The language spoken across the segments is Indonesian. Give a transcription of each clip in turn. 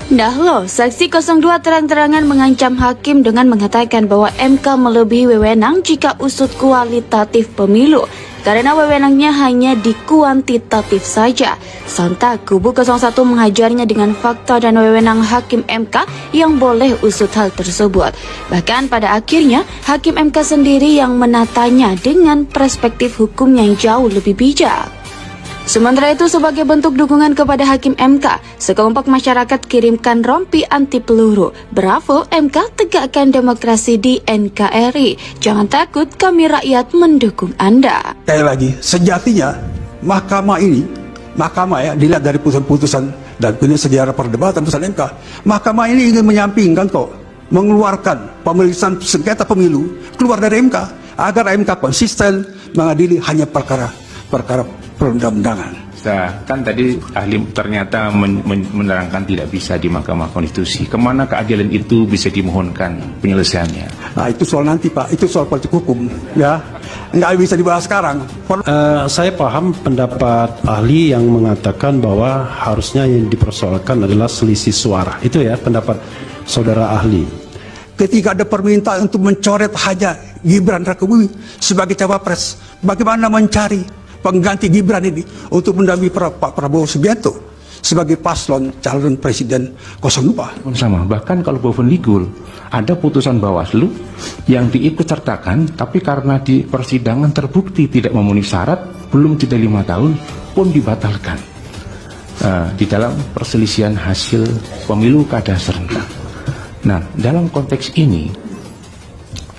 Dah loh, saksi 02 terang-terangan mengancam hakim dengan mengatakan bahwa MK melebihi wewenang jika usut kualitatif pemilu, karena wewenangnya hanya di kuantitatif saja. Sontak, kubu 01 mengajarnya dengan fakta dan wewenang hakim MK yang boleh usut hal tersebut. Bahkan pada akhirnya, hakim MK sendiri yang menatanya dengan perspektif hukum yang jauh lebih bijak. Sementara itu, sebagai bentuk dukungan kepada Hakim MK, sekelompok masyarakat kirimkan rompi anti peluru. Bravo MK, tegakkan demokrasi di NKRI. Jangan takut, kami rakyat mendukung Anda. Sekali lagi, sejatinya mahkamah ya, dilihat dari putusan-putusan dan punya sejarah perdebatan putusan MK, mahkamah ini ingin menyampingkan kok, mengeluarkan pemeriksaan sengketa pemilu keluar dari MK, agar MK konsisten mengadili hanya perkara perundang-undangan. Kan tadi ahli ternyata menerangkan tidak bisa di Mahkamah Konstitusi. Kemana keadilan itu bisa dimohonkan penyelesaiannya? Nah, itu soal nanti Pak, itu soal politik hukum ya, nggak bisa dibahas sekarang. Saya paham pendapat ahli yang mengatakan bahwa harusnya yang dipersoalkan adalah selisih suara. Itu ya pendapat saudara ahli. Ketika ada permintaan untuk mencoret hanya Gibran Rakebumi sebagai cawapres, bagaimana mencari pengganti Gibran ini untuk mendampingi Pak Prabowo Subianto sebagai paslon calon presiden 02. Sama, bahkan kalau Bovendigul ada putusan Bawaslu yang diikutsertakan, tapi karena di persidangan terbukti tidak memenuhi syarat, belum jeda 5 tahun pun dibatalkan di dalam perselisihan hasil pemilu kada serentak. Nah, dalam konteks ini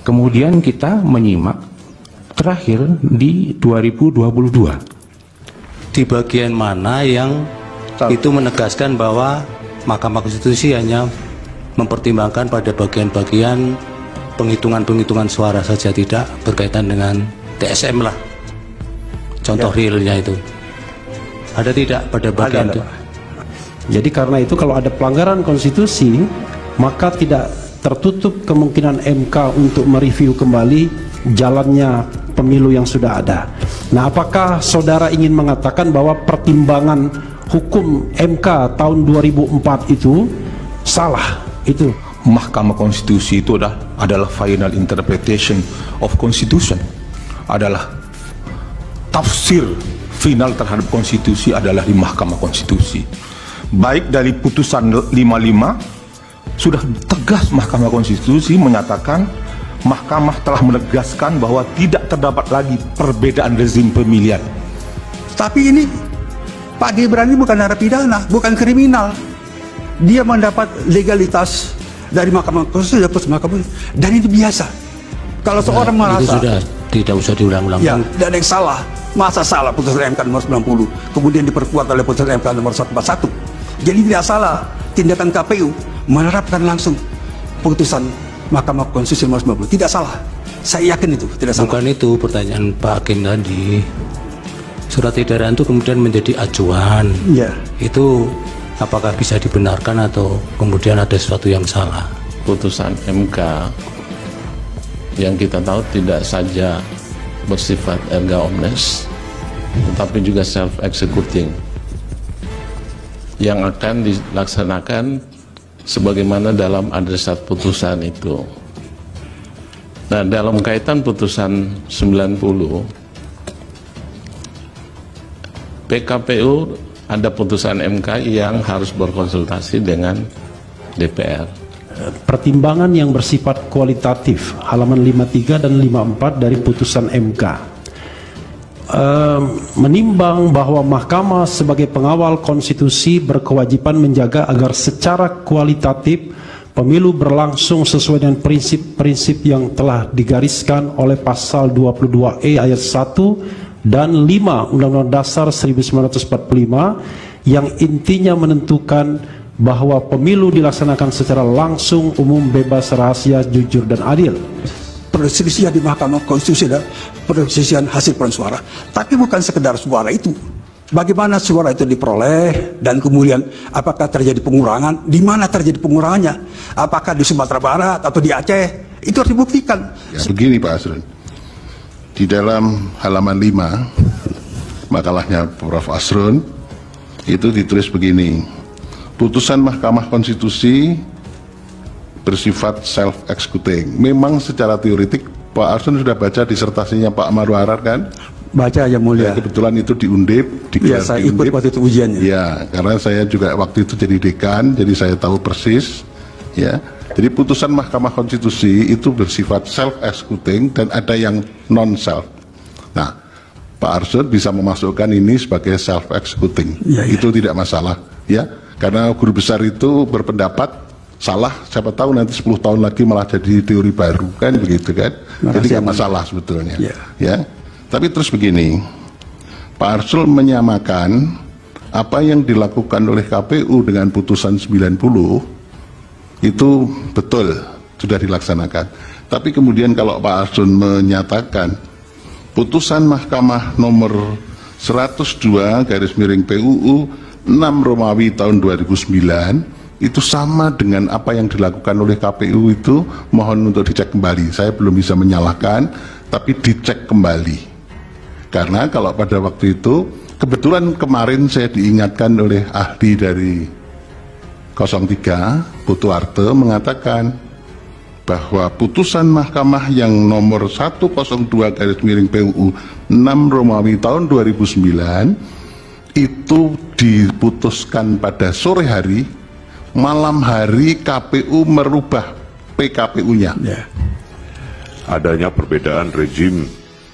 kemudian kita menyimak terakhir di 2022. Di bagian mana yang itu menegaskan bahwa Mahkamah Konstitusi hanya mempertimbangkan pada bagian-bagian penghitungan suara saja, tidak berkaitan dengan TSM lah. Contoh realnya itu. Ada tidak pada bagian itu? Jadi karena itu kalau ada pelanggaran konstitusi, maka tidak tertutup kemungkinan MK untuk mereview kembali jalannya pemilu yang sudah ada. Nah, apakah saudara ingin mengatakan bahwa pertimbangan hukum MK tahun 2004 itu salah? Itu Mahkamah Konstitusi itu adalah final interpretation of constitution, adalah tafsir final terhadap konstitusi adalah di Mahkamah Konstitusi. Baik dari putusan 55 sudah tegas Mahkamah Konstitusi menyatakan, Mahkamah telah menegaskan bahwa tidak terdapat lagi perbedaan rezim pemilihan. Tapi ini Pak Gibran ini bukan narapidana, bukan kriminal. Dia mendapat legalitas dari Mahkamah Konstitusi, dan itu biasa. Kalau seorang merasa itu sudah tidak usah diulang-ulang. Ya, dan yang salah, masa salah putusan MK nomor 90 kemudian diperkuat oleh putusan MK nomor 141. Jadi tidak salah tindakan KPU menerapkan langsung putusan Mahkamah Konstitusi nomor 90. Tidak salah. Saya yakin itu tidak salah. Bukan itu pertanyaan Pak Hakim tadi. Surat edaran itu kemudian menjadi acuan. Ya. Itu apakah bisa dibenarkan atau kemudian ada sesuatu yang salah? Putusan MK yang kita tahu tidak saja bersifat erga omnes, tetapi juga self-executing, yang akan dilaksanakan sebagaimana dalam adresat putusan itu. Nah, dalam kaitan putusan 90, PKPU ada putusan MK yang harus berkonsultasi dengan DPR. Pertimbangan yang bersifat kualitatif, halaman 53 dan 54 dari putusan MK. Menimbang bahwa Mahkamah sebagai pengawal konstitusi berkewajiban menjaga agar secara kualitatif pemilu berlangsung sesuai dengan prinsip-prinsip yang telah digariskan oleh pasal 22E ayat 1 dan 5 Undang-Undang Dasar 1945 yang intinya menentukan bahwa pemilu dilaksanakan secara langsung, umum, bebas, rahasia, jujur, dan adil. Perselisihan di Mahkamah Konstitusi adalah perselisihan hasil perolehan suara, tapi bukan sekedar suara itu. Bagaimana suara itu diperoleh dan kemudian apakah terjadi pengurangan, di mana terjadi pengurangannya, apakah di Sumatera Barat atau di Aceh, itu harus dibuktikan. Ya, begini Pak Asrun, di dalam halaman 5 makalahnya Prof. Asrun itu ditulis begini, putusan Mahkamah Konstitusi bersifat self-executing. Memang secara teoretik Pak Arsul sudah baca disertasinya Pak Marwarar kan? Baca Yang Mulia. Ya, kebetulan itu di Undip, Ya, saya ikut waktu itu ujiannya. Ya, karena saya juga waktu itu jadi dekan, jadi saya tahu persis. Ya, jadi putusan Mahkamah Konstitusi itu bersifat self-executing dan ada yang non-self. Nah, Pak Arsul bisa memasukkan ini sebagai self-executing. Ya, ya. Itu tidak masalah, ya, karena guru besar itu berpendapat salah, siapa tahu nanti 10 tahun lagi malah jadi teori baru, kan begitu kan? Jadi tidak masalah sebetulnya. Ya. Ya. Tapi terus begini, Pak Arsul menyamakan apa yang dilakukan oleh KPU dengan putusan 90 itu betul sudah dilaksanakan. Tapi kemudian kalau Pak Arsul menyatakan putusan Mahkamah nomor 102/PUU 6 Romawi tahun 2009 itu sama dengan apa yang dilakukan oleh KPU, itu mohon untuk dicek kembali. Saya belum bisa menyalahkan, tapi dicek kembali. Karena kalau pada waktu itu, kebetulan kemarin saya diingatkan oleh ahli dari 03, Putu Arte, mengatakan bahwa putusan Mahkamah yang nomor 102/PUU 6 Romawi tahun 2009 itu diputuskan pada sore hari, malam hari KPU merubah PKPU-nya. Ya. Adanya perbedaan rezim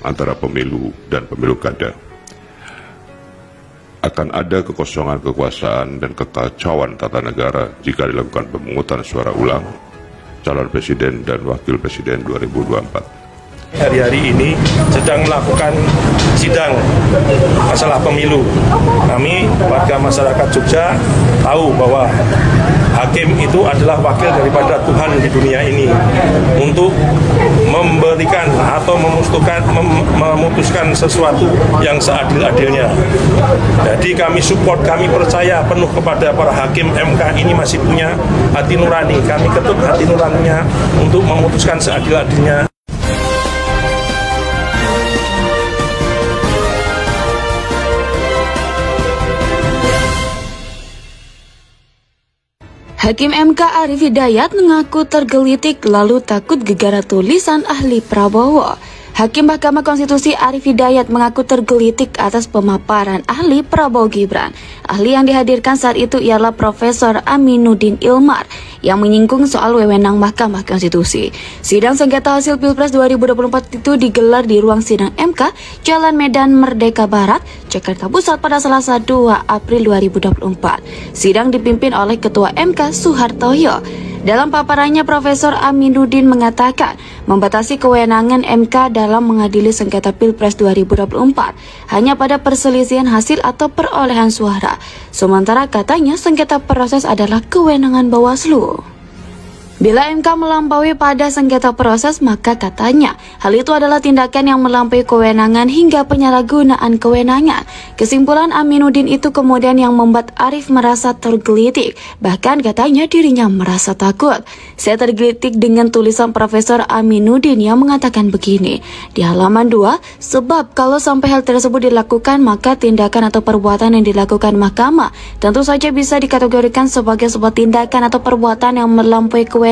antara pemilu dan pemilu kada. Akan ada kekosongan kekuasaan dan kekacauan tata negara jika dilakukan pemungutan suara ulang calon presiden dan wakil presiden 2024. Hari-hari ini sedang melakukan sidang masalah pemilu. Kami warga masyarakat Jogja tahu bahwa hakim itu adalah wakil daripada Tuhan di dunia ini untuk memberikan atau memutuskan sesuatu yang seadil-adilnya. Jadi kami support, kami percaya penuh kepada para hakim MK ini masih punya hati nurani. Kami ketut hati nuraninya untuk memutuskan seadil-adilnya. Hakim MK Arief Hidayat mengaku tergelitik lalu takut gegara tulisan ahli Prabowo. Hakim Mahkamah Konstitusi Arief Hidayat mengaku tergelitik atas pemaparan ahli Prabowo Gibran. Ahli yang dihadirkan saat itu ialah Profesor Aminuddin Ilmar yang menyinggung soal wewenang Mahkamah Konstitusi. Sidang sengketa hasil Pilpres 2024 itu digelar di ruang sidang MK Jalan Medan Merdeka Barat, Jakarta Pusat pada Selasa 2 April 2024. Sidang dipimpin oleh Ketua MK Suhartoyo. Dalam paparannya, Profesor Aminuddin mengatakan membatasi kewenangan MK dalam mengadili sengketa Pilpres 2024 hanya pada perselisihan hasil atau perolehan suara. Sementara katanya sengketa proses adalah kewenangan Bawaslu. Bila MK melampaui pada sengketa proses, maka katanya hal itu adalah tindakan yang melampaui kewenangan hingga penyalahgunaan kewenangan. Kesimpulan Aminuddin itu kemudian yang membuat Arief merasa tergelitik. Bahkan katanya dirinya merasa takut. Saya tergelitik dengan tulisan Profesor Aminuddin yang mengatakan begini di halaman 2, sebab kalau sampai hal tersebut dilakukan, maka tindakan atau perbuatan yang dilakukan mahkamah tentu saja bisa dikategorikan sebagai sebuah tindakan atau perbuatan yang melampaui kewenangan.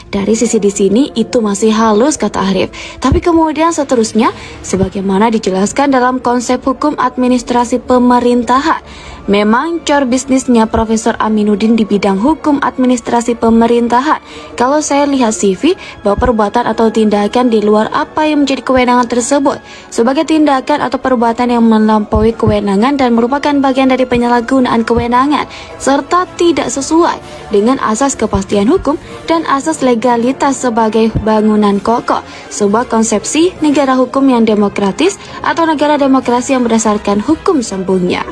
Dari sisi di sini itu masih halus, kata Arief. Tapi kemudian seterusnya, sebagaimana dijelaskan dalam konsep hukum administrasi pemerintahan, memang core bisnisnya Profesor Aminuddin di bidang hukum administrasi pemerintahan. Kalau saya lihat CV, bahwa perbuatan atau tindakan di luar apa yang menjadi kewenangan tersebut sebagai tindakan atau perbuatan yang melampaui kewenangan dan merupakan bagian dari penyalahgunaan kewenangan serta tidak sesuai dengan asas kepastian hukum dan asas legalitas sebagai bangunan kokoh sebuah konsepsi negara hukum yang demokratis atau negara demokrasi yang berdasarkan hukum sembungnya.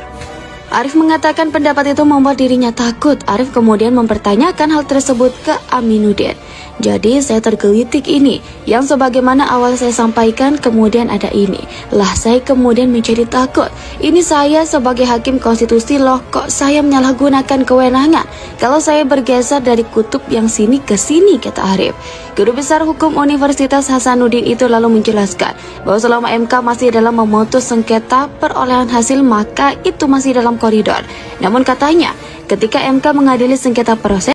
Arief mengatakan pendapat itu membuat dirinya takut. Arief kemudian mempertanyakan hal tersebut ke Aminuddin. Jadi saya tergelitik ini, yang sebagaimana awal saya sampaikan kemudian ada ini. Lah saya kemudian menjadi takut. Ini saya sebagai hakim konstitusi loh, kok saya menyalahgunakan kewenangan. Kalau saya bergeser dari kutub yang sini ke sini, kata Arief. Guru Besar Hukum Universitas Hasanuddin itu lalu menjelaskan bahwa selama MK masih dalam memutus sengketa perolehan hasil, maka itu masih dalam koridor. Namun katanya, ketika MK mengadili sengketa proses